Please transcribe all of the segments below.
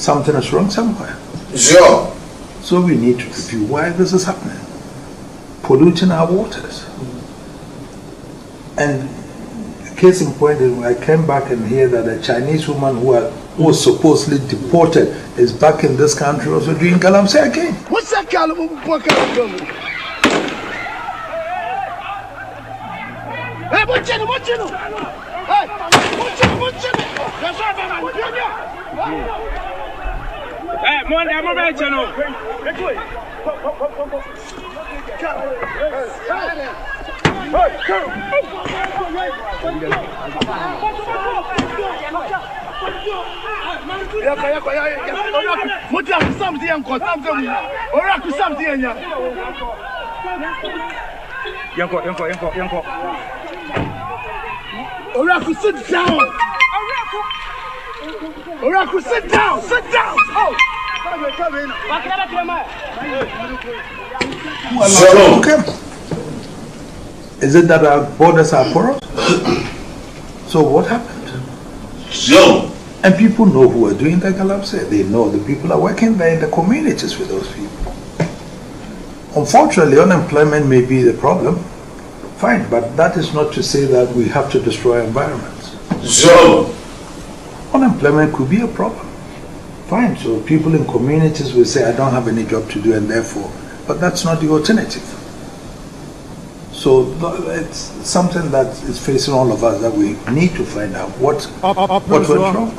something is wrong somewhere. Sure. So we need to review why this is happening, polluting our waters. And case in point, I came back and hear that a Chinese woman who was supposedly deported is back in this country also doing GALAMSAY again. What's that Galamsay? Hey, what's it? Hey, what's it? Hey, Monday, I'm over channel. Oracle, sit down. Oracle, sit down. Sit down. Oh. Okay. Is it that our borders are porous? So what happened? Sure. And people know who are doing the GALAMSAY. They know the people are working there in the communities with those people. Unfortunately, unemployment may be the problem. Fine, but that is not to say that we have to destroy environments. Sure. Unemployment could be a problem. Fine, so people in communities will say, I don't have any job to do, and therefore, but that's not the alternative. So it's something that is facing all of us that we need to find out what went wrong.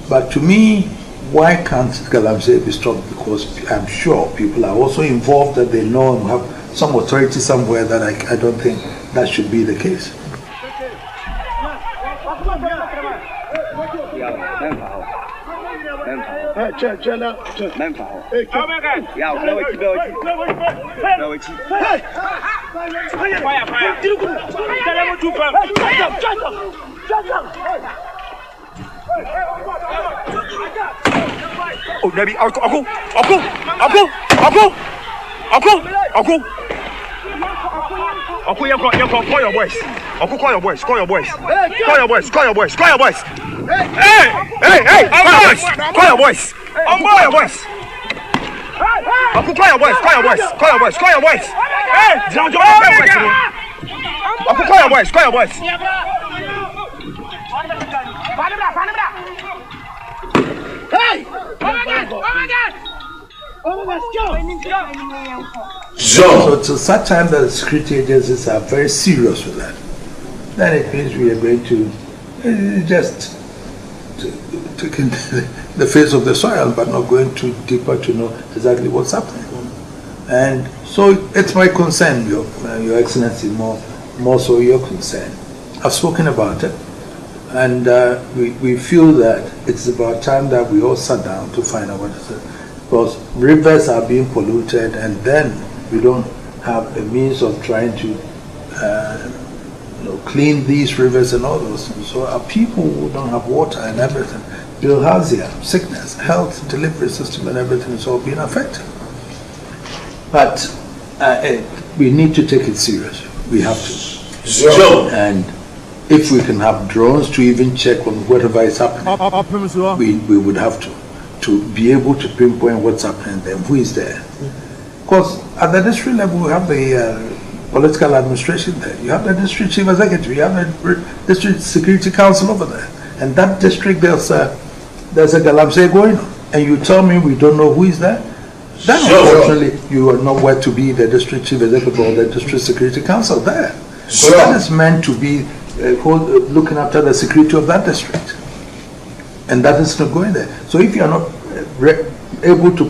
But to me, why can't GALAMSAY be stopped? Because I'm sure people are also involved, that they know and have some authority somewhere, that I don't think that should be the case. Oh, Debbie, Uncle. Call your boys. Uncle, call your boys. Call your boys. Hey! Call your boys. Call your boys. Call your boys. Uncle, call your boys. Call your boys. Call your boys. Hey! Uncle, call your boys. Call your boys. Hey! Oh my God! So to such time that the security agencies are very serious with that, then it means we are going to just take in the face of the soil, but not going too deeper to know exactly what's happening. And so it's my concern, Your Excellency, more so your concern. I've spoken about it, and we feel that it's about time that we all sat down to find out what it is. Because rivers are being polluted, and then we don't have a means of trying to clean these rivers and all those things. So our people who don't have water and everything, bilharzia, sickness, health, delivery system and everything is all being affected. But we need to take it seriously. We have to. Sure. And if we can have drones to even check on whatever is happening, we would have to be able to pinpoint what's happening there, who is there. Because at the district level, we have the political administration there. You have the district chief executive, you have the district security council over there. And that district, there's a GALAMSAY going on. And you tell me we don't know who is there? Then unfortunately, you are nowhere to be the district chief executive or the district security council there. So that is meant to be looking after the security of that district. And that is not going there. So if you are not able to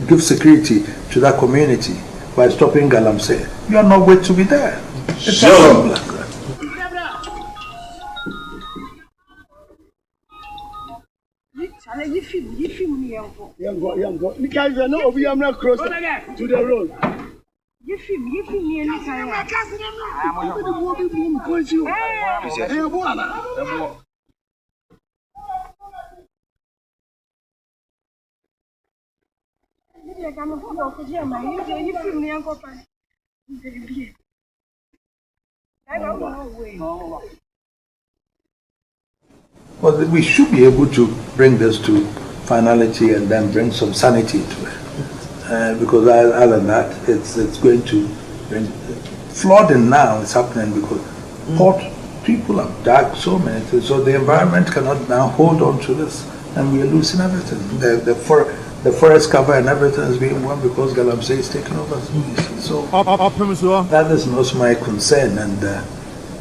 give security to that community by stopping GALAMSAY, you are not going to be there. It's simple like that. You guys are not close to the road. You film me anytime. Well, we should be able to bring this to finality and then bring some sanity to it. Because other than that, it's going to bring flooding now is happening because people have dug so many things, so the environment cannot now hold on to this, and we are losing everything. The forest cover and everything is being won because Galamsey is taking over. So that is not my concern, and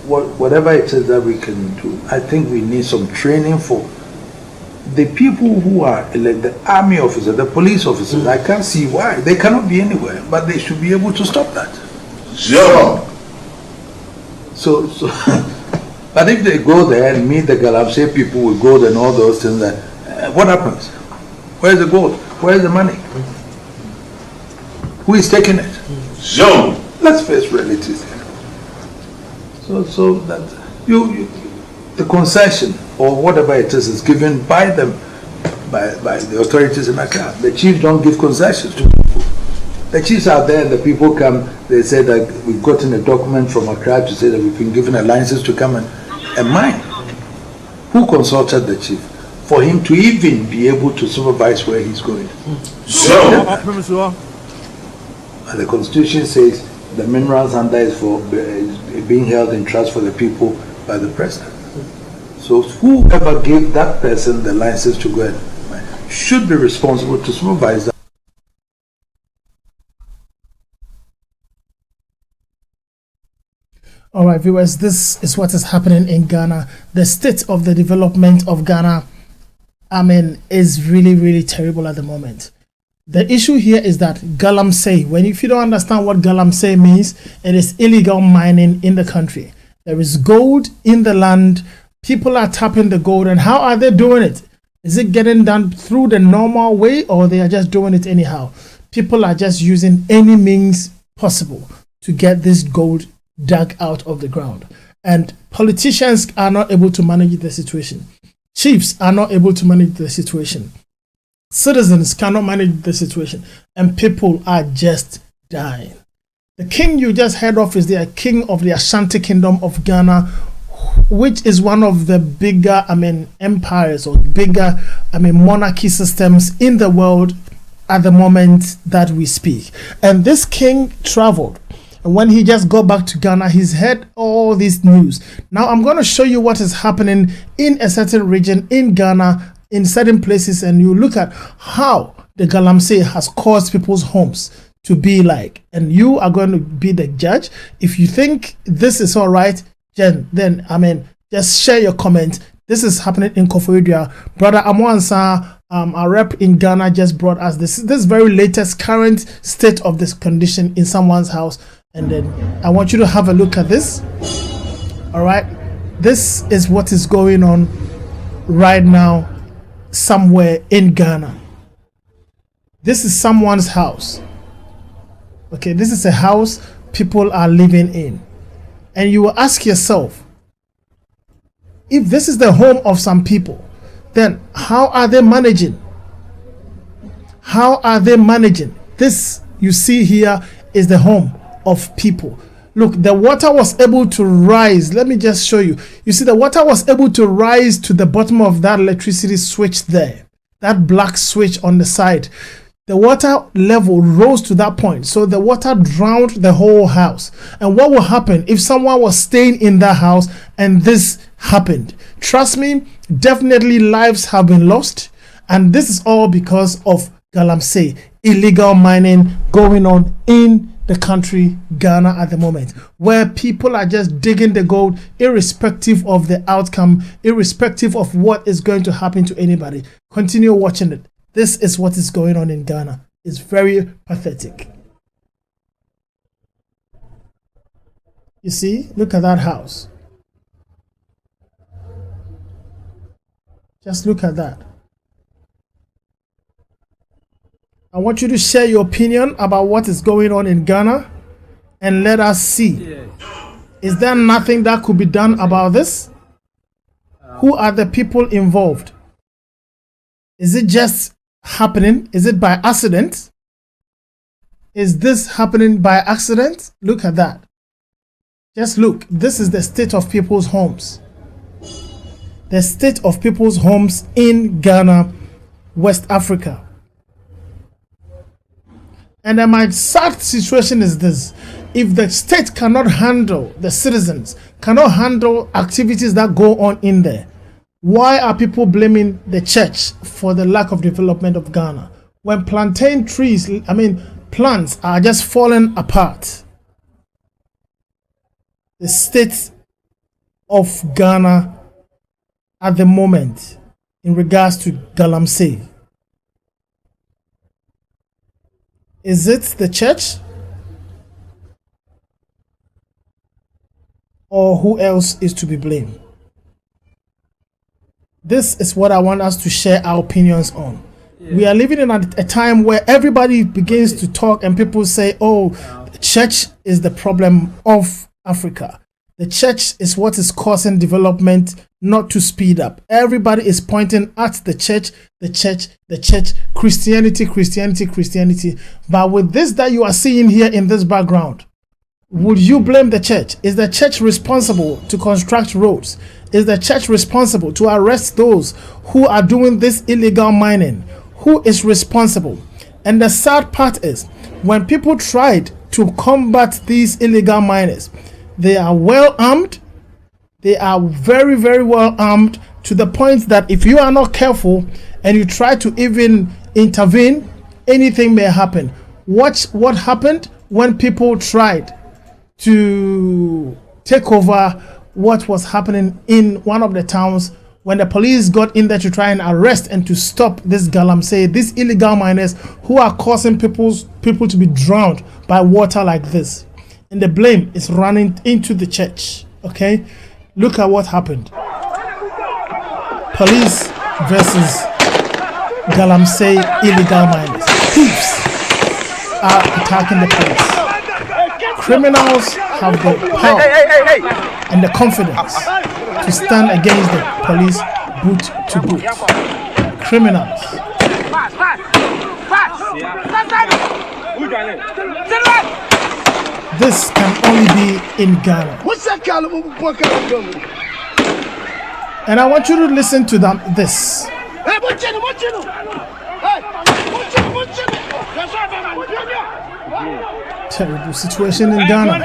whatever it is that we can do, I think we need some training for the people who are like the army officers, the police officers. I can't see why they cannot be anywhere, but they should be able to stop that. Sure. So but if they go there and meet the Galamsey people with gold and all those things, what happens? Where's the gold? Where's the money? Who is taking it? Sure. Let's face realities here. So that the concession or whatever it is given by them, by the authorities in Accra. The chiefs don't give concessions to people. The chiefs are there and the people come, they say that we've gotten a document from Accra to say that we've been given a license to come and mine. Who consulted the chief for him to even be able to supervise where he's going? Sure. And the constitution says the minerals under is for being held in trust for the people by the president. So whoever gave that person the license to go and mine should be responsible to supervise that. All right, viewers, this is what is happening in Ghana. The state of the development of Ghana, is really, really terrible at the moment. The issue here is that Galamsey, if you don't understand what Galamsey means, it is illegal mining in the country. There is gold in the land. People are tapping the gold, and how are they doing it? Is it getting done through the normal way, or they are just doing it anyhow? People are just using any means possible to get this gold dug out of the ground, and politicians are not able to manage the situation. Chiefs are not able to manage the situation. Citizens cannot manage the situation, and people are just dying. The king you just heard of is the king of the Ashanti Kingdom of Ghana, which is one of the bigger empires or bigger monarchy systems in the world at the moment that we speak. And this king traveled, and when he just got back to Ghana, he's heard all this news. Now I'm going to show you what is happening in a certain region in Ghana, in certain places, and you look at how the Galamsey has caused people's homes to be like, and you are going to be the judge. If you think this is all right, then just share your comment. This is happening in Koforidua. Brother Amwansa, our rep in Ghana, just brought us this very latest current state of this condition in someone's house. And then I want you to have a look at this. All right, this is what is going on right now somewhere in Ghana. This is someone's house. Okay, this is a house people are living in, and you will ask yourself, if this is the home of some people, then how are they managing? How are they managing? This you see here is the home of people. Look, the water was able to rise. Let me just show you. You see, the water was able to rise to the bottom of that electricity switch there, that black switch on the side. The water level rose to that point, so the water drowned the whole house. And what will happen if someone was staying in that house and this happened? Trust me, definitely lives have been lost, and this is all because of Galamsey, illegal mining going on in the country Ghana at the moment, where people are just digging the gold irrespective of the outcome, irrespective of what is going to happen to anybody. Continue watching it. This is what is going on in Ghana. It's very pathetic. You see, look at that house. Just look at that. I want you to share your opinion about what is going on in Ghana, and let us see. Is there nothing that could be done about this? Who are the people involved? Is it just happening? Is it by accident? Is this happening by accident? Look at that. Just look. This is the state of people's homes. The state of people's homes in Ghana West Africa. And then my sad situation is this: if the state cannot handle the citizens, cannot handle activities that go on in there, why are people blaming the church for the lack of development of Ghana? When plantain trees, plants are just falling apart. The state of Ghana at the moment in regards to Galamsey. Is it the church? Or who else is to be blamed? This is what I want us to share our opinions on. Yeah. We are living in a time where everybody begins to talk and people say, oh, the church is the problem of Africa. The church is what is causing development not to speed up. Everybody is pointing at the church, the church, the church, Christianity, Christianity, Christianity. But with this that you are seeing here in this background, would you blame the church? Is the church responsible to construct roads? Is the church responsible to arrest those who are doing this illegal mining? Who is responsible? And the sad part is, when people tried to combat these illegal miners, they are well armed. They are very, very well armed, to the point that if you are not careful and you try to even intervene, anything may happen. Watch what happened when people tried to take over what was happening in one of the towns, when the police got in there to try and arrest and to stop this Galamsey, these illegal miners who are causing people to be drowned by water like this. And the blame is running into the church. Okay, look at what happened. Police versus Galamsey illegal miners. Thieves are attacking the police. Criminals have the power and the confidence to stand against the police boot to boot. Criminals. This can only be in Ghana. And I want you to listen to this. Terrible situation in Ghana.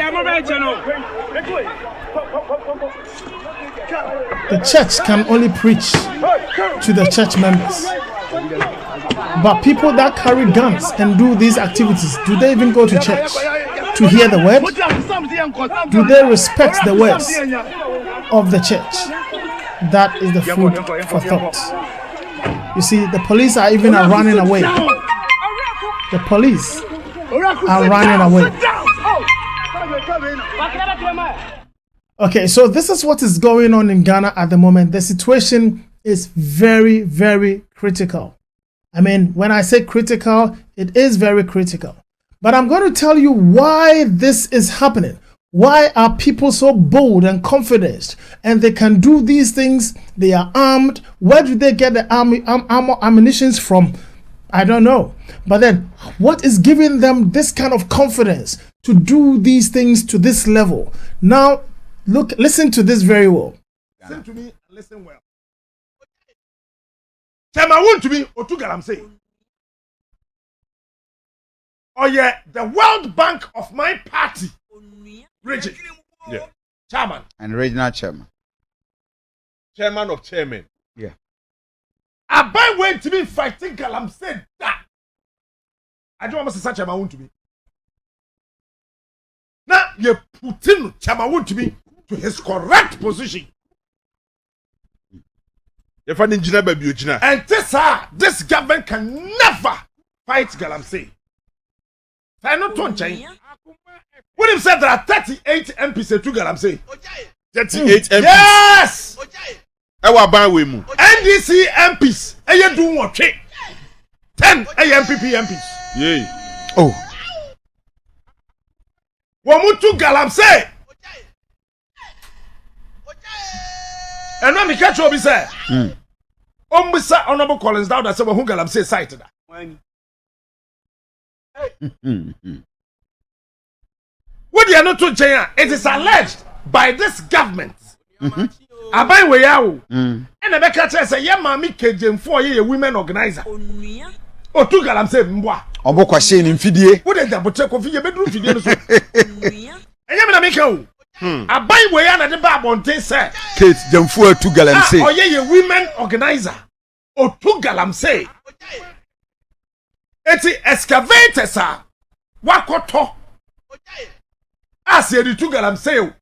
The church can only preach to the church members. But people that carry guns and do these activities, do they even go to church to hear the word? Do they respect the words of the church? That is the food for thought. You see, the police are even running away. The police are running away. Okay, so this is what is going on in Ghana at the moment. The situation is very, very critical. I mean, when I say critical, it is very critical. But I'm going to tell you why this is happening. Why are people so bold and confident and they can do these things? They are armed. Where do they get the ammunitions from? I don't know. But then what is giving them this kind of confidence to do these things to this level? Now, listen to this very well. Listen to me and listen well. Chairman WONTUMI Otu GALAMSAY. Oh yeah, the World Bank of my party. Region. Yeah. Chairman. And regional chairman. Chairman of chairman. Yeah. Abai WONTUMI fighting GALAMSAY. I don't want to say Chairman WONTUMI. Now you put in Chairman WONTUMI to his correct position. And this government can never fight GALAMSAY. I know Tonchain. When he said there are 38 MPs to GALAMSAY. 38 MPs. Yes! NDC MPs. Aye do what? 10 AMPP MPs. Yay. Oh. Womutu GALAMSAY. And when we catch you, say, Mr. Honorable Collins down that said, who GALAMSAY cited that. What you are not to China, it is alleged by this government Aban we yawo. And the Becca say, yeah, mammy, KJ4 ye women organizer. O to Galamsey mboa. Obo kwahye ni mfidie. Wo de dabote kofi ye bedru fidie so. Enye me na make o. Aban we ya na de ba abonten say. Kate Jamfu to Galamsey. O ye women organizer. O to Galamsey. Eti excavators a wakoto. As ye to Galamsey o.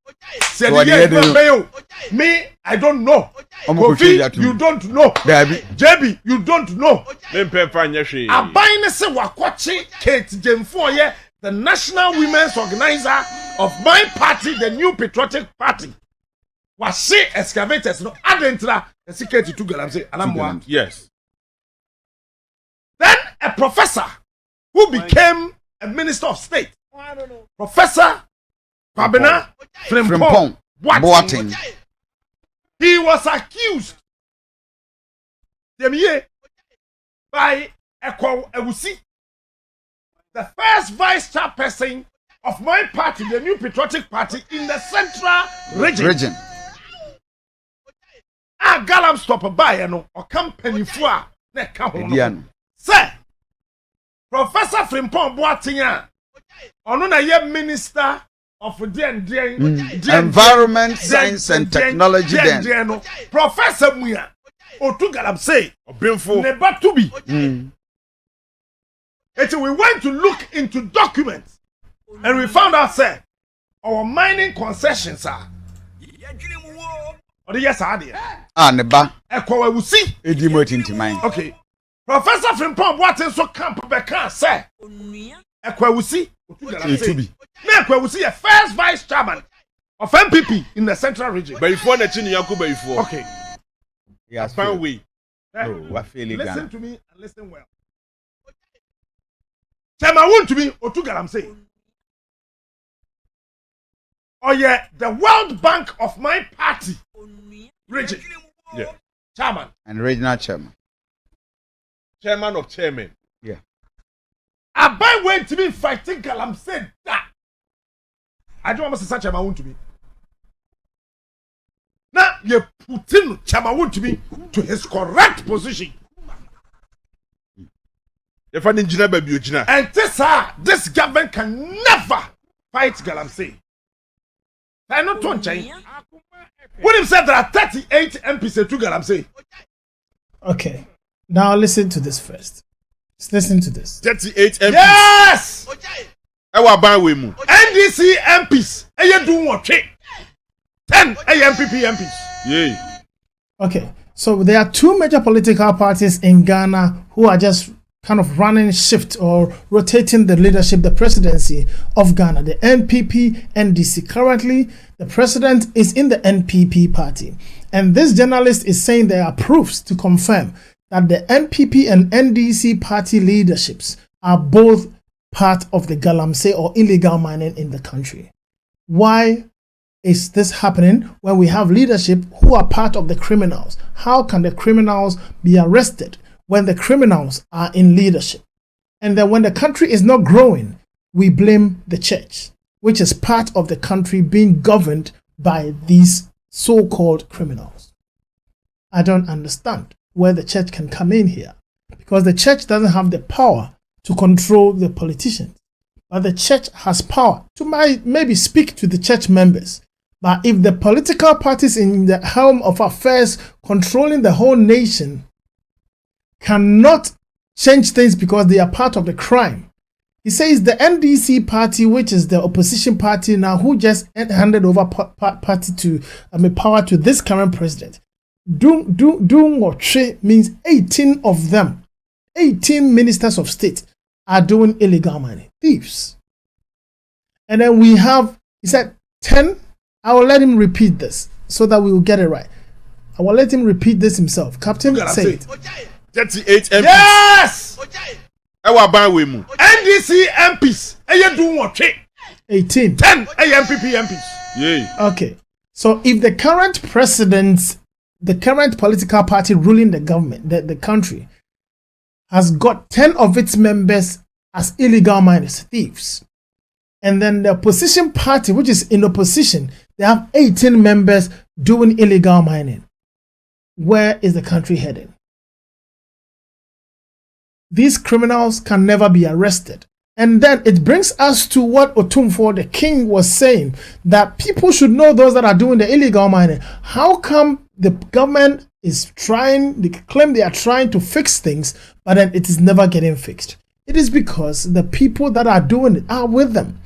Say the me I don't know. Kofi, you don't know. JB, you don't know. Aban ne se wakoche Kate Jamfu the National Women's Organizer of my party, the New Patriotic Party. Was she excavators no adentra the secret to Galamsey alamwa. Yes. Then a professor who became a minister of state. Professor Kwabena Frimpong Boateng. He was accused by Ekwa Ewusi, the first vice chairperson of my party, the New Patriotic Party in the Central Region. Galam stop by or company for Sir, Professor Frimpong Boateng, on Minister of Environment, Science and Technology. Professor Muya, Otu Galamsey, never to be. We went to look into documents and we found out, sir, our mining concessions are. Yes, I did. Neba. Ekwa we see. Okay. Professor Frimpong Boateng so camp back sir. Ekwa we see. Ekwa we see a first vice chairman of MPP in the Central Region. But before the Chini Yakuba before. Okay. Yes, fine way. Listen to me and listen well. Chairman WONTUMI Otu Galamsey. Oh yeah, the World Bank of my party region. Yeah. Chairman. And regional chairman. Chairman of chairman. Yeah. Abai went to be fighting Galamsey that. I don't want to say Chairman WONTUMI. Now you put in Chairman WONTUMI to his correct position. If an engineer baby engineer. And this government can never fight Galamsey. I know Tonchai. When he said there are 38 MPs to Galamsey. Okay. Now listen to this first. Listen to this. 38 MPs. Yes! Ewa ban we mu. NDC MPs. Eye do what? 10 AMPP MPs. Yeah. Okay. So there are two major political parties in Ghana who are just kind of running shift or rotating the leadership, the presidency of Ghana, the NPP, NDC. Currently, the president is in the NPP party. And this journalist is saying there are proofs to confirm that the NPP and NDC party leaderships are both part of the Galamsey or illegal mining in the country. Why is this happening when we have leadership who are part of the criminals? How can the criminals be arrested when the criminals are in leadership? And then when the country is not growing, we blame the church, which is part of the country being governed by these so-called criminals. I don't understand where the church can come in here, because the church doesn't have the power to control the politicians, but the church has power to maybe speak to the church members. But if the political parties in the helm of affairs controlling the whole nation cannot change things because they are part of the crime. He says the NDC party, which is the opposition party now, who just handed over power to this current president. Doing what means 18 of them, 18 ministers of state are doing illegal money, thieves. And then we have, he said 10. I will let him repeat this so that we will get it right. I will let him repeat this himself. Captain, say it. 38 MPs. Yes! Ewa ban we mu. NDC MPs. Eye do what? 18. 10 AMPP MPs. Yeah. Okay. So if the current president, the current political party ruling the government, the country, has got 10 of its members as illegal miners, thieves, and then the opposition party, which is in opposition, They have 18 members doing illegal mining. Where is the country heading? These criminals can never be arrested. And then it brings us to what OTUMFOUR, the king, was saying, that people should know those that are doing the illegal mining. How come the government is trying, they claim they are trying to fix things, but then it is never getting fixed? It is because the people that are doing it are with them.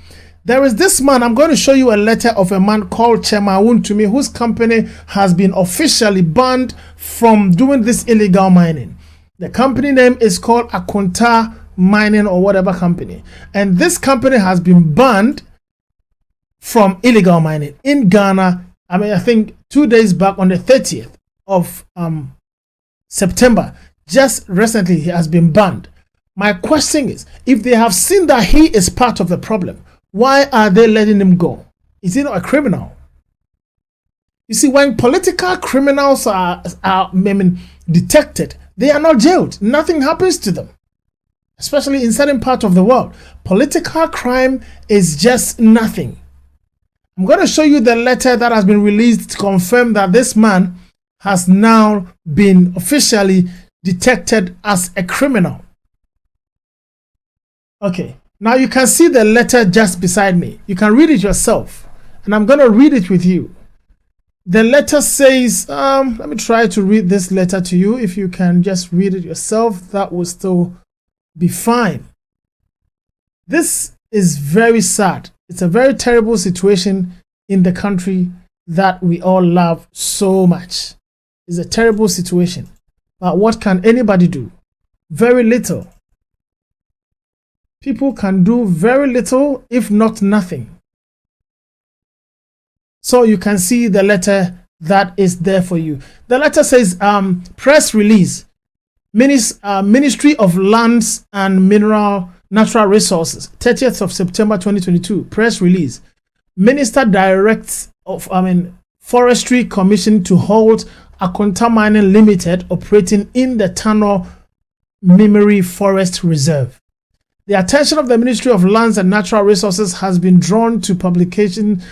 There is this man, I'm going to show you a letter of a man called Chairman WONTUMI, whose company has been officially banned from doing this illegal mining. The company name is called Akonta Mining or whatever company. And this company has been banned from illegal mining in Ghana. I think 2 days back on the 30th of September, just recently he has been banned. My question is, if they have seen that he is part of the problem, why are they letting him go? Is he not a criminal? You see, when political criminals are detected, they are not jailed. Nothing happens to them, especially in certain parts of the world. Political crime is just nothing. I'm going to show you the letter that has been released to confirm that this man has now been officially detected as a criminal. Okay, now you can see the letter just beside me. You can read it yourself, and I'm going to read it with you. The letter says, let me try to read this letter to you. If you can just read it yourself, that will still be fine. This is very sad. It's a very terrible situation in the country that we all love so much. It's a terrible situation. But what can anybody do? Very little. People can do very little, if not nothing. So you can see the letter that is there for you. The letter says, press release. Ministry of Lands and Natural Resources, 30th of September 2022. Press release. Minister directs of Forestry Commission to hold Akonta Mining Limited operating in the Tano Memory Forest Reserve. The attention of the Ministry of Lands and Natural Resources has been drawn to publications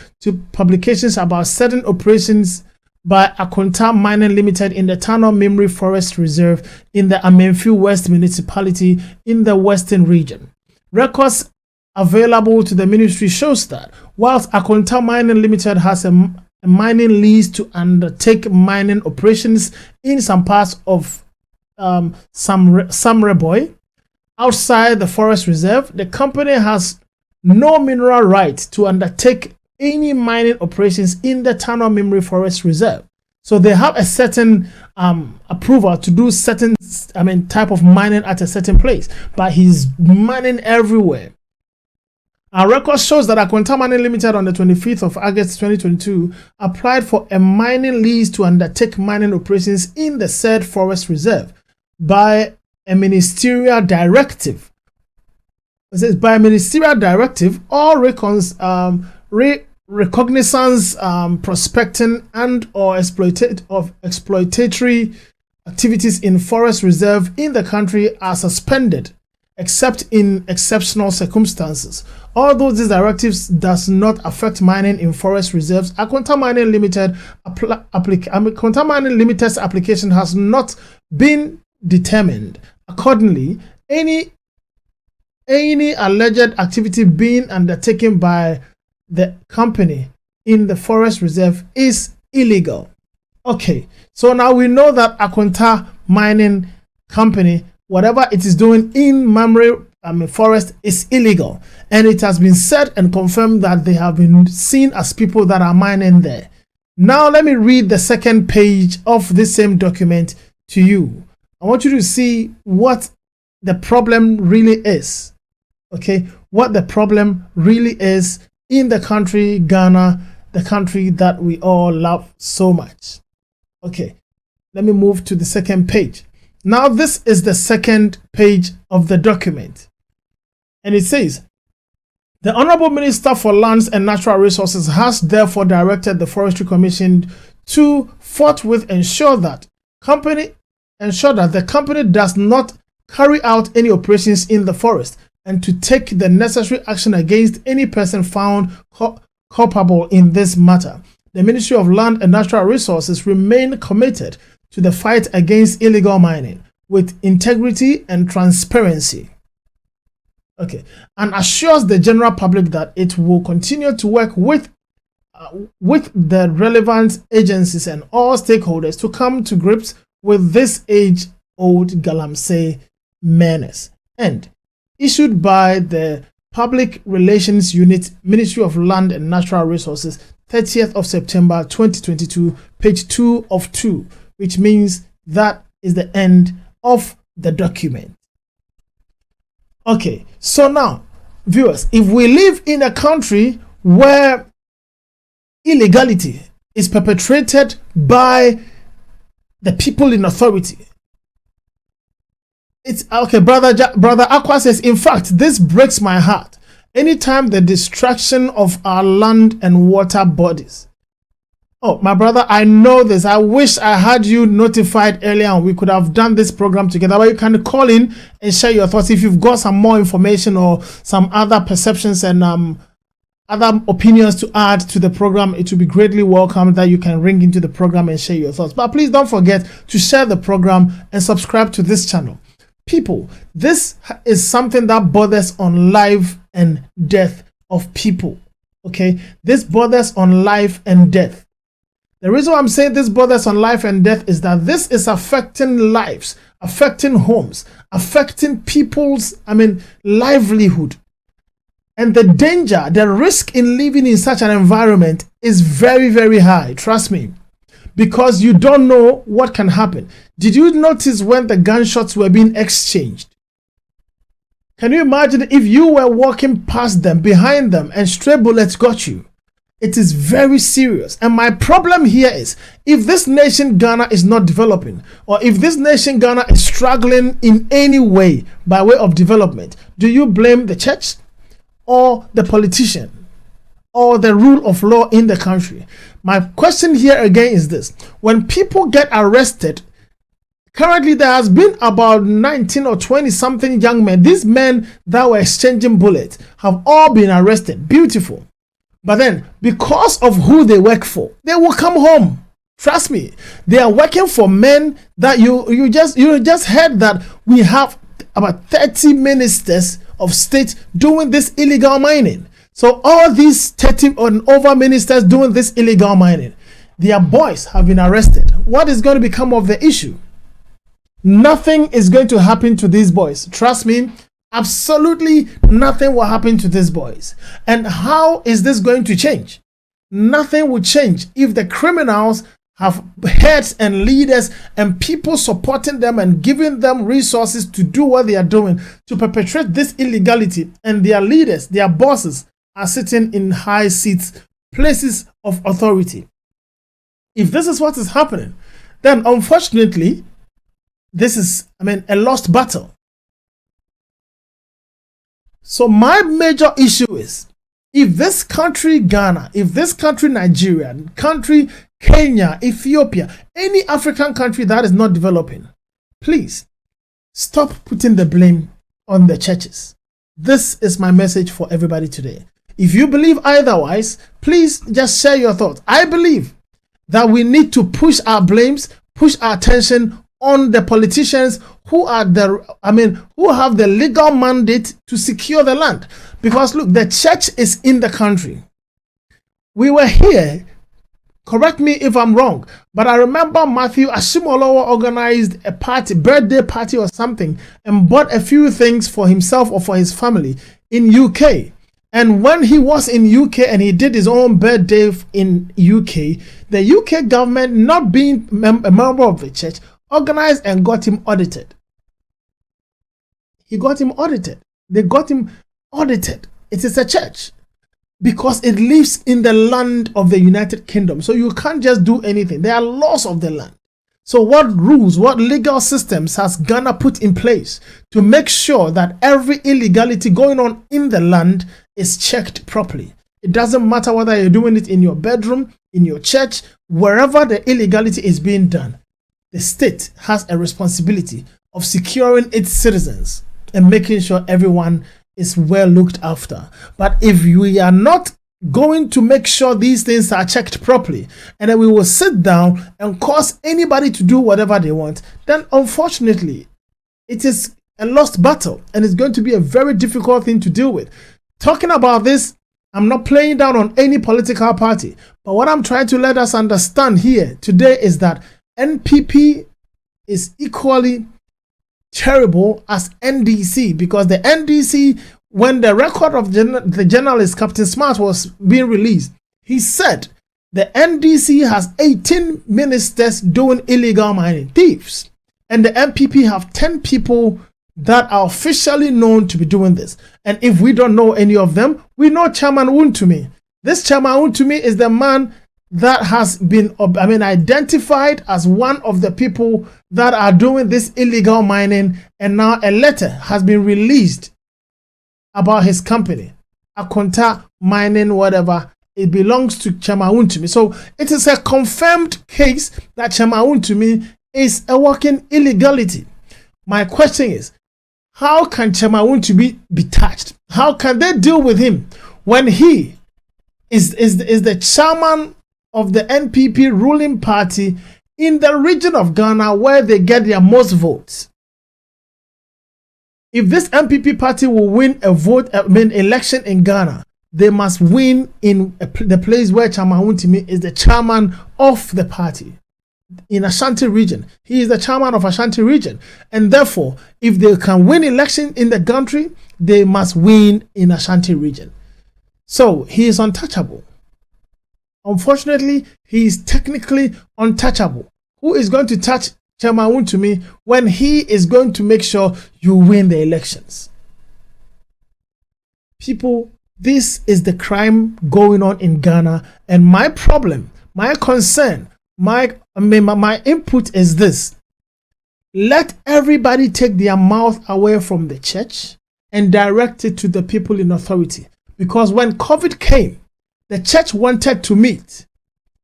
about certain operations by Akonta Mining Limited in the Tano Memory Forest Reserve in the Amenfi West Municipality in the Western region. Records available to the ministry shows that whilst Akonta Mining Limited has a mining lease to undertake mining operations in some parts of Samreboy, outside the forest reserve, the company has no mineral right to undertake any mining operations in the Tano Memory Forest Reserve. So they have a certain approval to do certain type of mining at a certain place, but he's mining everywhere. Our record shows that Akonta Mining Limited on the 25th of August 2022 applied for a mining lease to undertake mining operations in the said forest reserve by a ministerial directive. It says by a ministerial directive, all recognizance, prospecting and or exploitatory activities in forest reserve in the country are suspended, except in exceptional circumstances. Although these directives does not affect mining in forest reserves, Akonta Mining Limited Akonta Mining Limited's application has not been determined. Accordingly, any alleged activity being undertaken by the company in the forest reserve is illegal. Okay, so now we know that Akonta Mining Company, whatever it is doing in memory forest is illegal, and it has been said and confirmed that they have been seen as people that are mining there. Now let me read the second page of this same document to you. I want you to see what the problem really is. Okay, what the problem really is in the country Ghana, the country that we all love so much. Okay, let me move to the second page. Now this is the second page of the document, and it says, the Honorable Minister for Lands and Natural Resources has therefore directed the Forestry Commission to forthwith ensure that the company does not carry out any operations in the forest, and to take the necessary action against any person found culpable in this matter. The Ministry of Land and Natural Resources remain committed to the fight against illegal mining with integrity and transparency. Okay, and assures the general public that it will continue to work with the relevant agencies and all stakeholders to come to grips with this age-old Galamsey menace. And issued by the Public Relations Unit, Ministry of Land and Natural Resources, 30th of September 2022, page 2 of 2, which means that is the end of the document. Okay, so now, viewers, if we live in a country where illegality is perpetrated by the people in authority, it's okay. Brother Aqua says, in fact, this breaks my heart. Anytime the destruction of our land and water bodies. Oh, my brother, I know this. I wish I had you notified earlier and we could have done this program together. But you can call in and share your thoughts if you've got some more information or some other perceptions and other opinions to add to the program. It will be greatly welcome that you can ring into the program and share your thoughts. But please don't forget to share the program and subscribe to this channel. People, this is something that borders on life and death of people. Okay, this borders on life and death. The reason why I'm saying this borders on life and death is that this is affecting lives, affecting homes, affecting people's, livelihood. And the danger, the risk in living in such an environment is very, very high. Trust me. Because you don't know what can happen. Did you notice when the gunshots were being exchanged? Can you imagine if you were walking past them, behind them, and stray bullets got you? It is very serious. And my problem here is, if this nation Ghana is not developing, or if this nation Ghana is struggling in any way by way of development, do you blame the church or the politician or the rule of law in the country? My question here again is this. When people get arrested, currently there has been about 19 or 20 something young men. These men that were exchanging bullets have all been arrested. Beautiful. But then, because of who they work for, they will come home. Trust me. They are working for men that you just heard that we have about 30 ministers of state doing this illegal mining. So all these 30 and over ministers doing this illegal mining, their boys have been arrested. What is going to become of the issue? Nothing is going to happen to these boys. Trust me, absolutely nothing will happen to these boys. And how is this going to change? Nothing will change if the criminals have heads and leaders and people supporting them and giving them resources to do what they are doing to perpetrate this illegality, and their leaders, their bosses, are sitting in high seats, places of authority. If this is what is happening, then unfortunately, this is, a lost battle. So my major issue is, if this country Ghana, if this country Nigeria, country Kenya, Ethiopia, any African country that is not developing, please stop putting the blame on the churches. This is my message for everybody today. If you believe otherwise, please just share your thoughts. I believe that we need to push our blames, push our attention on the politicians who are who have the legal mandate to secure the land. Because look, the church is in the country. We were here. Correct me if I'm wrong, but I remember Matthew Ashimolowo organized a party, birthday party or something, and bought a few things for himself or for his family in UK. And when he was in UK and he did his own birthday in UK, the UK government, not being a member of the church, organized and got him audited. He got him audited. They got him audited. It is a church because it lives in the land of the United Kingdom. So you can't just do anything. There are laws of the land. So what rules, what legal systems has Ghana put in place to make sure that every illegality going on in the land is checked properly? It doesn't matter whether you're doing it in your bedroom, in your church, wherever the illegality is being done. The state has a responsibility of securing its citizens and making sure everyone is well looked after. But if we are not going to make sure these things are checked properly, and then we will sit down and cause anybody to do whatever they want, then unfortunately, it is a lost battle, and it's going to be a very difficult thing to deal with. Talking about this, I'm not playing down on any political party, but what I'm trying to let us understand here today is that NPP is equally terrible as NDC, because the NDC, when the record of the journalist Captain Smart was being released, he said the NDC has 18 ministers doing illegal mining, thieves, and the NPP have 10 people that are officially known to be doing this. And if we don't know any of them, we know Chairman WONTUMI. This Chairman WONTUMI is the man that has been identified as one of the people that are doing this illegal mining, and now a letter has been released about his company, Akonta Mining, whatever. It belongs to Chairman WONTUMI. So it is a confirmed case that Chairman WONTUMI is a working illegality. My question is, how can Chairman WONTUMI be touched? How can they deal with him when he is the chairman of the NPP ruling party in the region of Ghana where they get their most votes? If this NPP party will win election in Ghana, they must win in the place where Chairman WONTUMI is the chairman of the party. In Ashanti region, he is the chairman of Ashanti region, and therefore, if they can win election in the country, they must win in Ashanti region. So he is untouchable. Unfortunately, he is technically untouchable. Who is going to touch Chairman WONTUMI when he is going to make sure you win the elections? People, this is the crime going on in Ghana, and my problem, my concern, my input is this: let everybody take their mouth away from the church and direct it to the people in authority. Because when COVID came, the church wanted to meet.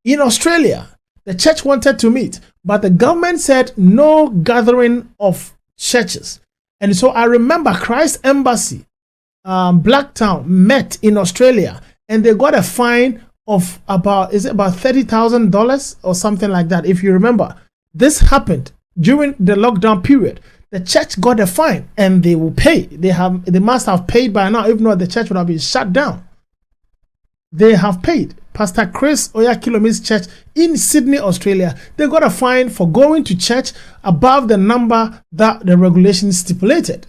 In Australia, the church wanted to meet, but the government said no gathering of churches. And so I remember Christ Embassy, Blacktown, met in Australia, and they got a fine of about $30,000 or something like that. If you remember, this happened during the lockdown period. The church got a fine, and they will pay. They must have paid by now. If not, the church would have been shut down. They have paid. Pastor Chris Oyakilomi's church in Sydney, Australia, they got a fine for going to church above the number that the regulations stipulated.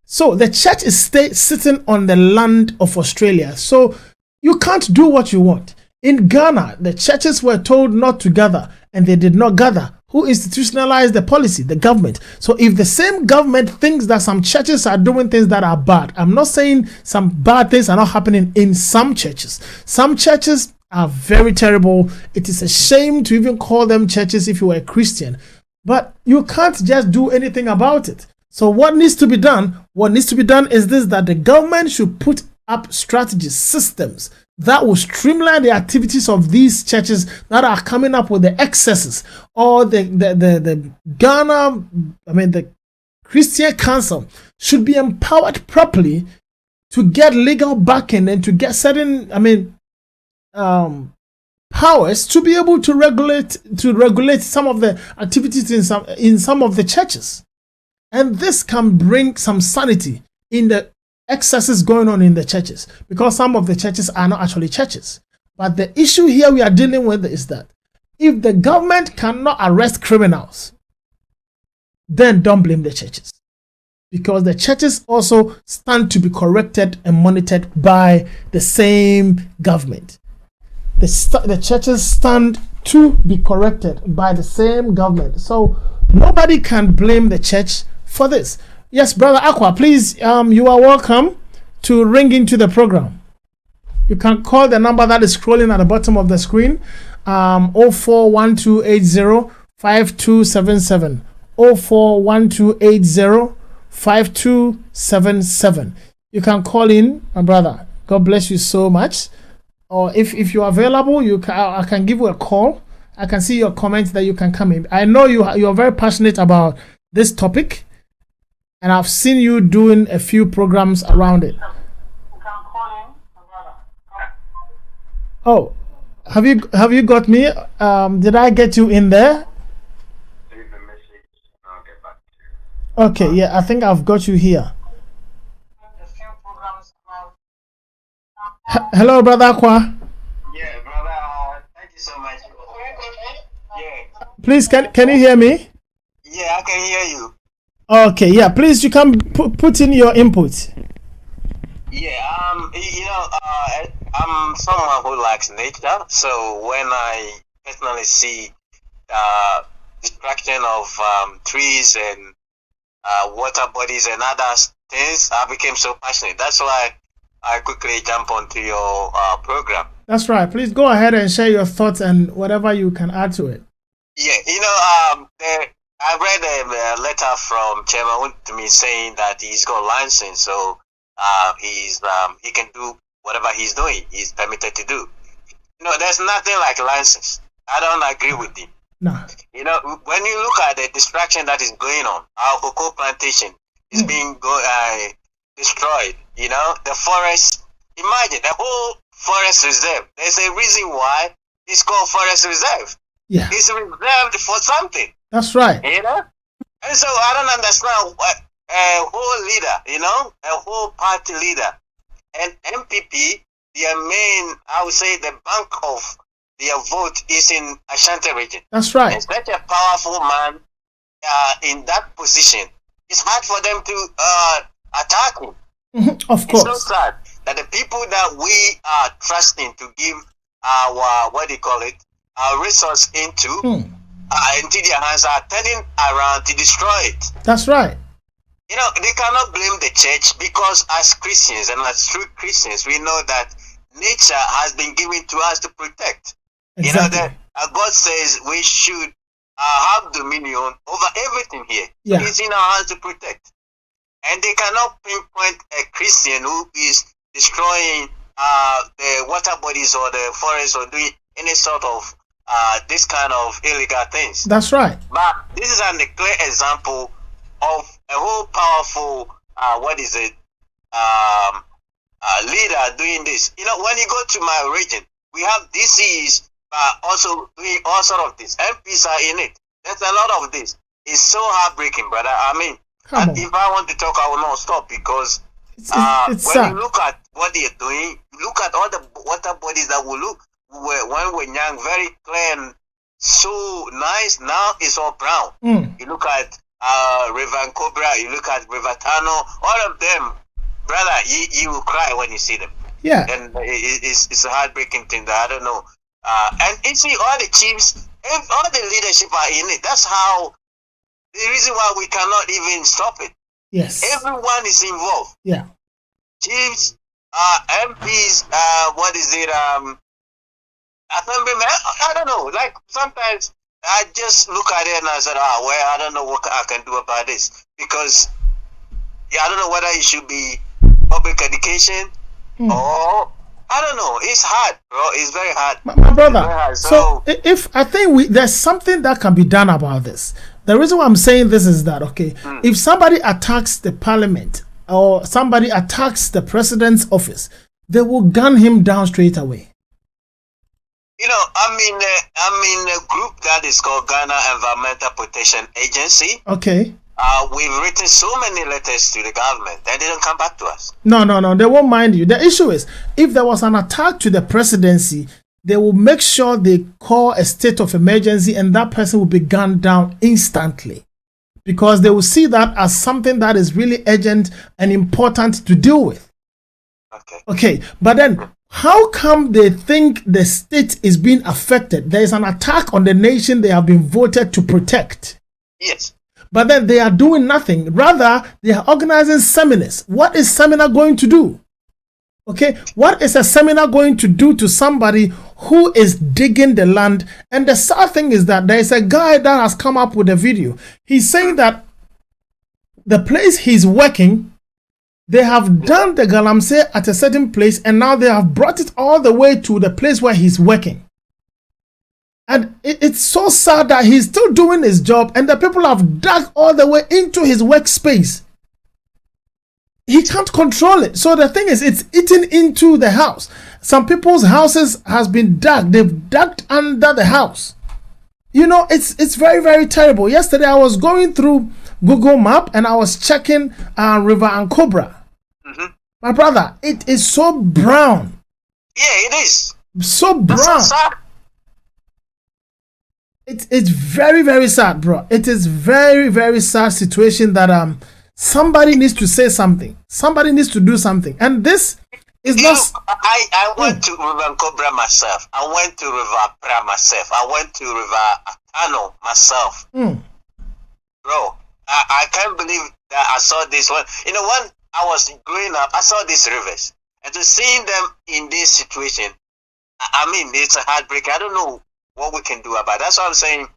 So the church is sitting on the land of Australia. So you can't do what you want. In Ghana, the churches were told not to gather, and they did not gather. Who institutionalized the policy? The government. So if the same government thinks that some churches are doing things that are bad, I'm not saying some bad things are not happening in some churches. Some churches are very terrible. It is a shame to even call them churches if you were a Christian. But you can't just do anything about it. So what needs to be done? What needs to be done is this: that the government should put up strategies, systems that will streamline the activities of these churches that are coming up with the excesses, or the Ghana, the Christian Council should be empowered properly to get legal backing and to get certain, powers to be able to regulate some of the activities in some of the churches. And this can bring some sanity in the excesses going on in the churches, because some of the churches are not actually churches. But the issue here we are dealing with is that if the government cannot arrest criminals, then don't blame the churches, because the churches also stand to be corrected and monitored by the same government. The churches stand to be corrected by the same government. So nobody can blame the church for this. Yes, Brother Aqua, please, you are welcome to ring into the program. You can call the number that is scrolling at the bottom of the screen, 0412805277, 0412805277. You can call in, my brother. God bless you so much. Or if you're available, I can give you a call. I can see your comments that you can come in. I know you're very passionate about this topic, and I've seen you doing a few programs around it. Oh, have you got me? Did I get you in there? Leave a message and I'll get back to you. Okay, yeah, I think I've got you here. Hello, brother Akwa. Yeah, brother. Thank you so much. Yeah. Please, can you hear me? Yeah, I can hear you. Okay, yeah. Please, you can put in your input. Yeah. I'm someone who likes nature. So when I personally see destruction of trees and water bodies and other things, I became so passionate. That's why I quickly jump onto your program. That's right. Please go ahead and share your thoughts and whatever you can add to it. Yeah, I read a letter from Chairman WONTUMI saying that he's got license, so he can do whatever he's doing. He's permitted to do. There's nothing like license. I don't agree with him. No. When you look at the distraction that is going on, our cocoa plantation is being destroyed. The forest. Imagine the whole forest reserve. There's a reason why it's called forest reserve. Yeah. It's reserved for something. That's right. And so I don't understand what a whole leader, a whole party leader, and MPP, their main, I would say, the bank of their vote is in Ashanti region. That's right. And such a powerful man in that position, it's hard for them to attack him. Of course. It's so sad that the people that we are trusting to give our, our resource into their hands are turning around to destroy it. That's right. They cannot blame the church because as Christians and as true Christians, we know that nature has been given to us to protect. Exactly. God says we should have dominion over everything here. Yeah. It's in our hands to protect. And they cannot pinpoint a Christian who is destroying the water bodies or the forest or doing any sort of this kind of illegal things. That's right. But this is a clear example of a whole powerful leader doing this. When you go to my region, we have DCs also doing all sort of this. MPs are in it. There's a lot of this. It's so heartbreaking, brother. I mean, if I want to talk, I will not stop because it's when sad. you look at what they're doing, look at all the water bodies that when we're young, very clear and so nice. Now it's all brown. You look at River Cobra, you look at River Tano, all of them, brother, you will cry when you see them. Yeah. And it's a heartbreaking thing that I don't know. And you see, all the chiefs, all the leadership are in it. That's how the reason why we cannot even stop it. Yes. Everyone is involved. Yeah. Chiefs, MPs, I don't know. Like sometimes I just look at it and I said, I don't know what I can do about this because I don't know whether it should be public education or I don't know. It's hard, bro. It's very hard. My brother. Hard. So if I think there's something that can be done about this. The reason why I'm saying this is that if somebody attacks the parliament or somebody attacks the president's office, they will gun him down straight away. I'm in a group that is called Ghana Environmental Protection Agency. Okay. We've written so many letters to the government and they don't come back to us. No, they won't mind you. The issue is, if there was an attack to the presidency, they will make sure they call a state of emergency and that person will be gunned down instantly. Because they will see that as something that is really urgent and important to deal with. Okay, but then how come they think the state is being affected? There is an attack on the nation they have been voted to protect. Yes. But then they are doing nothing. Rather, they are organizing seminars. What is seminar going to do? Okay, what is a seminar going to do to somebody who is digging the land? And the sad thing is that there is a guy that has come up with a video. He's saying that the place he's working, they have done the Galamsay at a certain place and now they have brought it all the way to the place where he's working. And it's so sad that he's still doing his job and the people have dug all the way into his workspace. he can't control it. So the thing is, it's eaten into the house. Some people's houses has been dug. They've dug under the house. You know, it's very, very terrible. Yesterday, I was going through Google Map and I was checking River and Cobra. Mm-hmm. My brother, it is so brown. Yeah, it is. So brown. That's so sad. It's very, very sad, bro. It is very, very sad situation that somebody needs to say something. Somebody needs to do something. And this is not. I went to River Cobra myself. I went to River Pra myself. I went to River Atano myself. Bro, I can't believe that I saw this one. You know, when I was growing up, I saw these rivers. And to seeing them in this situation, I mean, it's a heartbreak. I don't know what we can do about it. That's what I'm saying.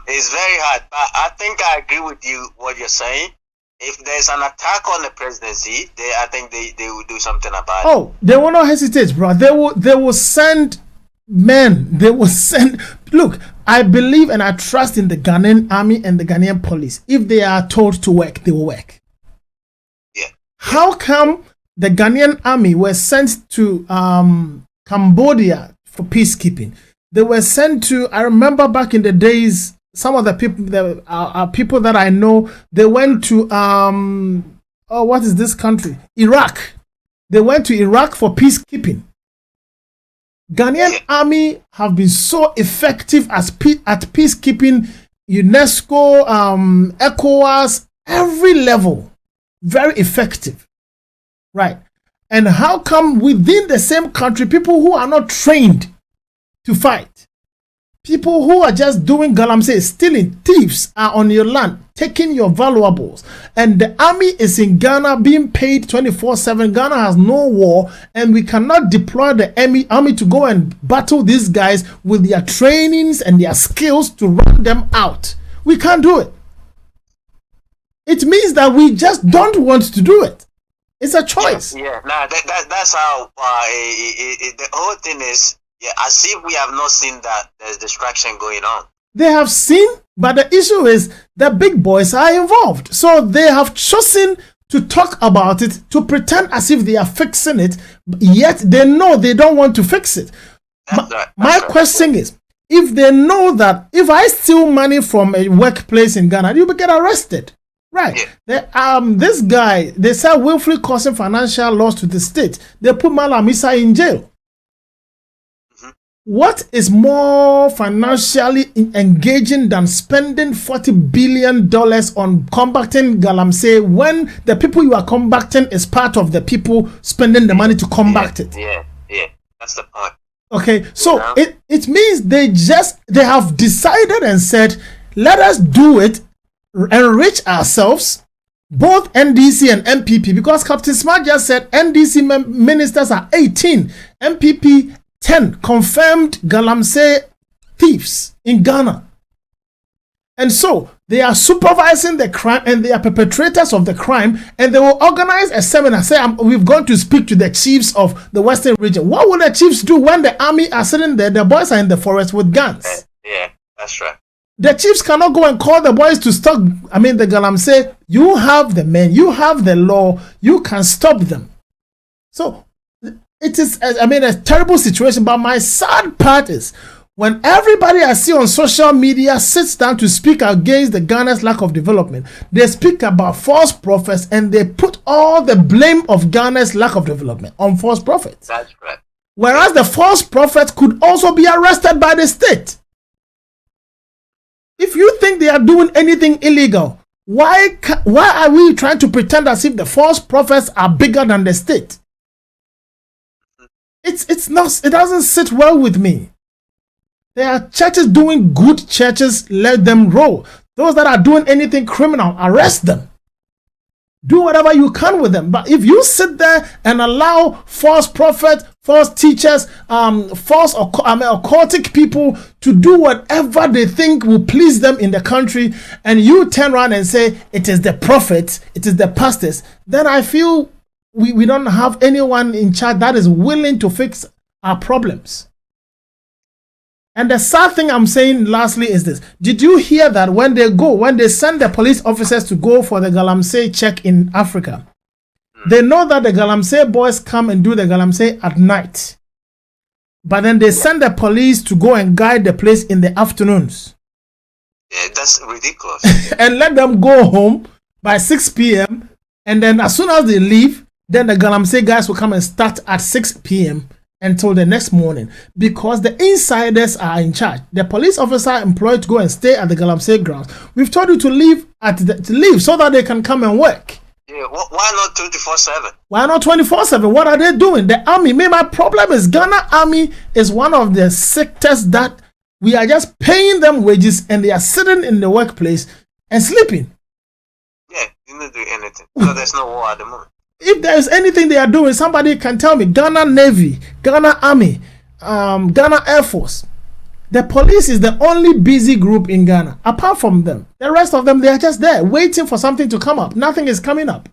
It's very hard. But I think I agree with you, what you're saying. If there's an attack on the presidency, I think they will do something about it. Oh, they will not hesitate, bro. They will send men. They will send. Look, I believe and I trust in the Ghanaian army and the Ghanaian police. If they are told to work, they will work. Yeah. How come the Ghanaian army were sent to Cambodia for peacekeeping? They were sent to. I remember back in the days. Some of the people, people that I know, they went to what is this country? Iraq. They went to Iraq for peacekeeping. Ghanaian army have been so effective at peacekeeping. UNESCO, ECOWAS, every level, very effective, right? And how come within the same country, people who are not trained to fight? People who are just doing galamsey, stealing, thieves are on your land, taking your valuables. And the army is in Ghana being paid 24/7. Ghana has no war, and we cannot deploy the army to go and battle these guys with their trainings and their skills to run them out. We can't do it. It means that we just don't want to do it. It's a choice. Yeah. Nah, that's how the whole thing is. Yeah, as if we have not seen that there's distraction going on. They have seen, but the issue is the big boys are involved. So they have chosen to talk about it, to pretend as if they are fixing it, yet they know they don't want to fix it. My question is, if they know that if I steal money from a workplace in Ghana, you will get arrested. Right. Yeah. This guy, they said willfully causing financial loss to the state. They put Malam Issa in jail. What is more financially engaging than spending $40 billion on combating Galamsey when the people you are combating is part of the people spending the money to combat it? Yeah, that's the point. Okay, so it means they have decided and said, let us do it, enrich ourselves, both NDC and MPP, because Captain Smart just said NDC ministers are 18, MPP 10 confirmed Galamsey thieves in Ghana. And so they are supervising the crime and they are perpetrators of the crime, and they will organize a seminar. Say, we've gone to speak to the chiefs of the Western region. What will the chiefs do when the army are sitting there? The boys are in the forest with guns. Yeah, that's right. The chiefs cannot go and call the boys to stop. I mean, the Galamsey, you have the men, you have the law, you can stop them. So it is, I mean, a terrible situation. But my sad part is when everybody I see on social media sits down to speak against the Ghana's lack of development, they speak about false prophets and they put all the blame of Ghana's lack of development on false prophets. That's right. Whereas the false prophet could also be arrested by the state. If you think they are doing anything illegal, why are we trying to pretend as if the false prophets are bigger than the state? It's not. It doesn't sit well with me. There are churches doing good churches, let them roll. Those that are doing anything criminal, arrest them. Do whatever you can with them. But if you sit there and allow false prophets, false teachers, false occultic people to do whatever they think will please them in the country, and you turn around and say it is the prophets, it is the pastors, then I feel we don't have anyone in charge that is willing to fix our problems. And the sad thing I'm saying lastly is this. Did you hear that when they send the police officers to go for the Galamsey check in Africa, they know that the Galamsey boys come and do the Galamsey at night. But then they send the police to go and guide the place in the afternoons. Yeah, that's ridiculous. And let them go home by 6 p.m. And then as soon as they leave, then the Galamsey guys will come and start at 6 p.m. until the next morning, because the insiders are in charge. The police officer employed to go and stay at the Galamsey grounds. We've told you to leave so that they can come and work. Yeah, why not 24/7? Why not 24/7? What are they doing? The army. My problem is Ghana Army is one of the sectors that we are just paying them wages and they are sitting in the workplace and sleeping. Yeah, you don't do anything. So there's no war at the moment. If there is anything they are doing, somebody can tell me. Ghana Navy, Ghana Army, Ghana Air Force. The police is the only busy group in Ghana. Apart from them, the rest of them, they are just there waiting for something to come up. Nothing is coming up.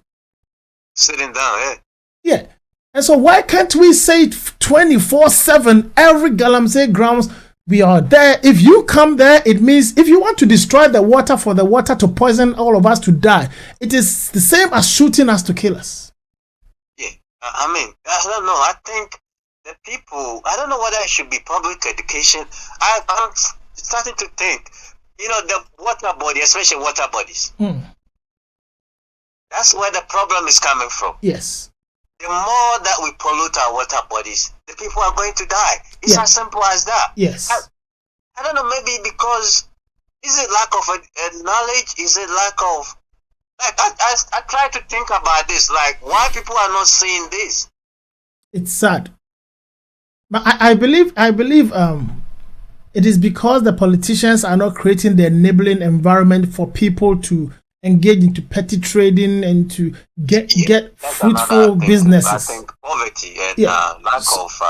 Sitting down, yeah. Yeah. And so why can't we say 24/7 every Galamsey grounds we are there? If you come there, it means if you want to destroy the water for the water to poison all of us to die, it is the same as shooting us to kill us. Yeah, I mean, I don't know. I think the people, I don't know whether it should be public education. I'm starting to think, the water body, especially water bodies. That's where the problem is coming from. Yes. The more that we pollute our water bodies, the people are going to die. It's as simple as that. Yes. I don't know, maybe because, is it lack of knowledge? Is it lack of, I try to think about this, why people are not seeing this? It's sad. But I believe it is because the politicians are not creating the enabling environment for people to engage into petty trading and to get fruitful businesses. I think poverty and lack of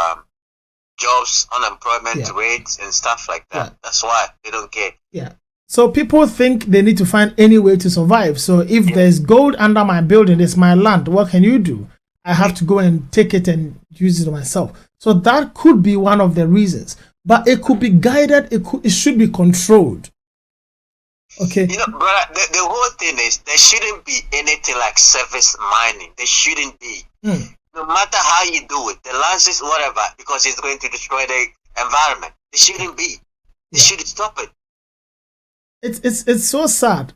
jobs, unemployment rates and stuff like that. Yeah. That's why they don't get. Yeah. So people think they need to find any way to survive. So if there's gold under my building, it's my land. What can you do? I have to go and take it and use it myself. So that could be one of the reasons. But it could be guided. It should be controlled. Okay. Brother, the whole thing is there shouldn't be anything like service mining. There shouldn't be. No matter how you do it, the lances, whatever, because it's going to destroy the environment. There shouldn't be. They should stop it. It's so sad,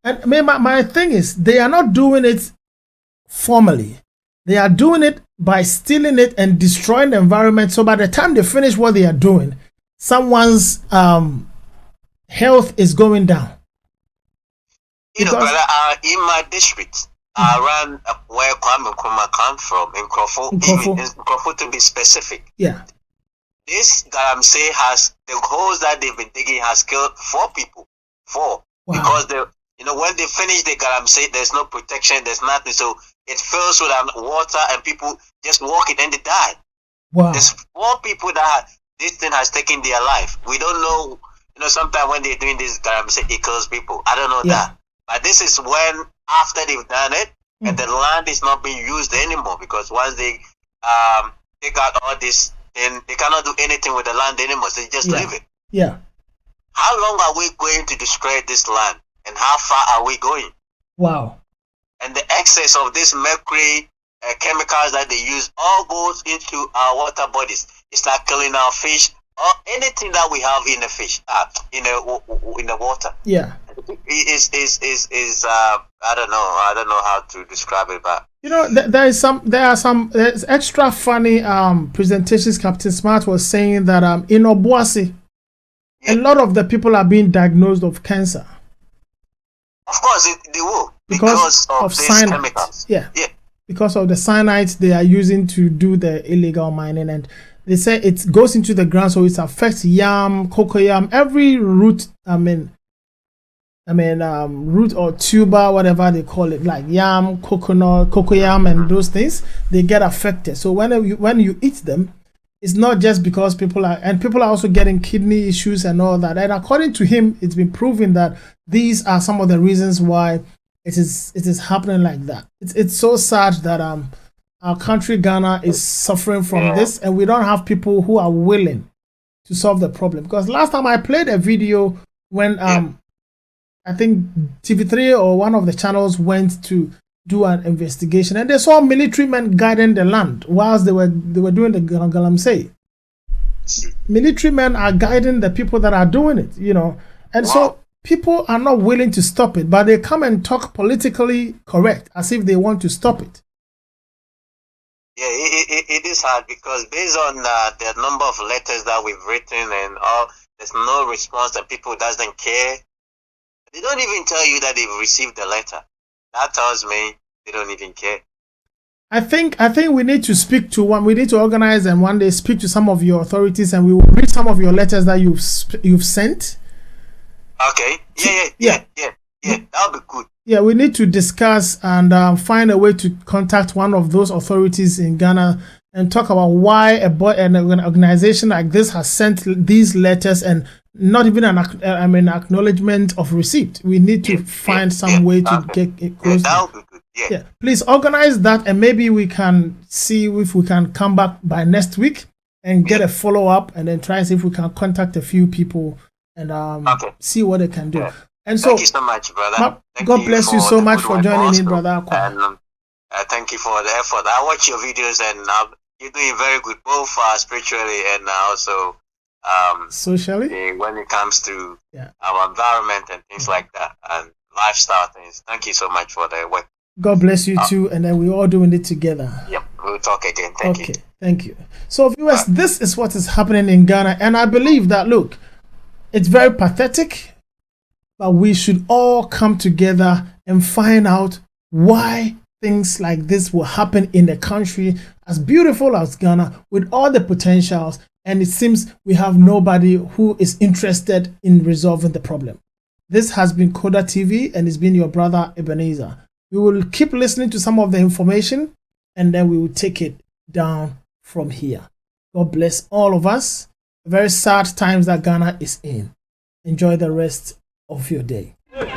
And my thing is, they are not doing it formally. They are doing it by stealing it and destroying the environment. So by the time they finish what they are doing, someone's health is going down. Brother, in my district, around where Kwame Nkrumah comes from, in Nkrofo to be specific. Yeah. This Galamsey has, the holes that they've been digging has killed 4 people. 4. Wow. Because when they finish the Galamsey, there's no protection, there's nothing. So it fills with water and people just walk it and they die. Wow. There's 4 people that this thing has taken their life. We don't know, sometimes when they're doing this Galamsey, it kills people. I don't know that. But this is when, after they've done it, and the land is not being used anymore, because once they take out all this, then they cannot do anything with the land anymore, so they just leave it. Yeah. How long are we going to destroy this land, and how far are we going? Wow. And the excess of this mercury chemicals that they use all goes into our water bodies. It's like killing our fish or anything that we have in the fish, in the water. Yeah. I don't know how to describe it, but there's extra funny presentations. Captain Smart was saying that in Obuasi, a lot of the people are being diagnosed of cancer. Of course, they will because of these cyanide. Chemicals. Yeah. Because of the cyanides they are using to do the illegal mining, and they say it goes into the ground, so it affects yam, cocoyam, every root. Root or tuber, whatever they call it, like yam, coconut, cocoyam, and those things, they get affected. So when you eat them, it's not just because people are also getting kidney issues and all that. And according to him, it's been proven that these are some of the reasons why it is happening like that. It's so sad that our country Ghana is suffering from this, and we don't have people who are willing to solve the problem. Because last time I played a video when I think TV3 or one of the channels went to do an investigation, and they saw military men guarding the land whilst they were doing the Galamsey. Military men are guiding the people that are doing it, you know, and so people are not willing to stop it, but they come and talk politically correct as if they want to stop it. Yeah, it is hard because based on the number of letters that we've written and all, there's no response and people doesn't care. They don't even tell you that they've received the letter. That tells me they don't even care. I think we need to speak to one. We need to organize and one day speak to some of your authorities, and we will read some of your letters that you've sent. Okay. Yeah. That'll be good. Yeah, we need to discuss and find a way to contact one of those authorities in Ghana and talk about why an organization like this has sent these letters and not even an acknowledgement of receipt. We need to find some way to get it close. That would be good. Yeah, please organize that, and maybe we can see if we can come back by next week and get a follow-up, and then try and see if we can contact a few people and see what they can do. Yeah. And so, thank you so much, brother. God bless you so much for joining in, brother. And thank you for the effort. I watch your videos, and you're doing very good, both spiritually and also socially. When it comes to our environment and things like that, and lifestyle things. Thank you so much for the work. God bless you too, and then we're all doing it together. Yep, we'll talk again. Thank you. Thank you. So, viewers, this is what is happening in Ghana, and I believe that, look, it's very pathetic, but we should all come together and find out why things like this will happen in a country as beautiful as Ghana, with all the potentials, and it seems we have nobody who is interested in resolving the problem. This has been Coda TV, and it's been your brother Ebenezer. We will keep listening to some of the information, and then we will take it down from here. God bless all of us. Very sad times that Ghana is in. Enjoy the rest of your day.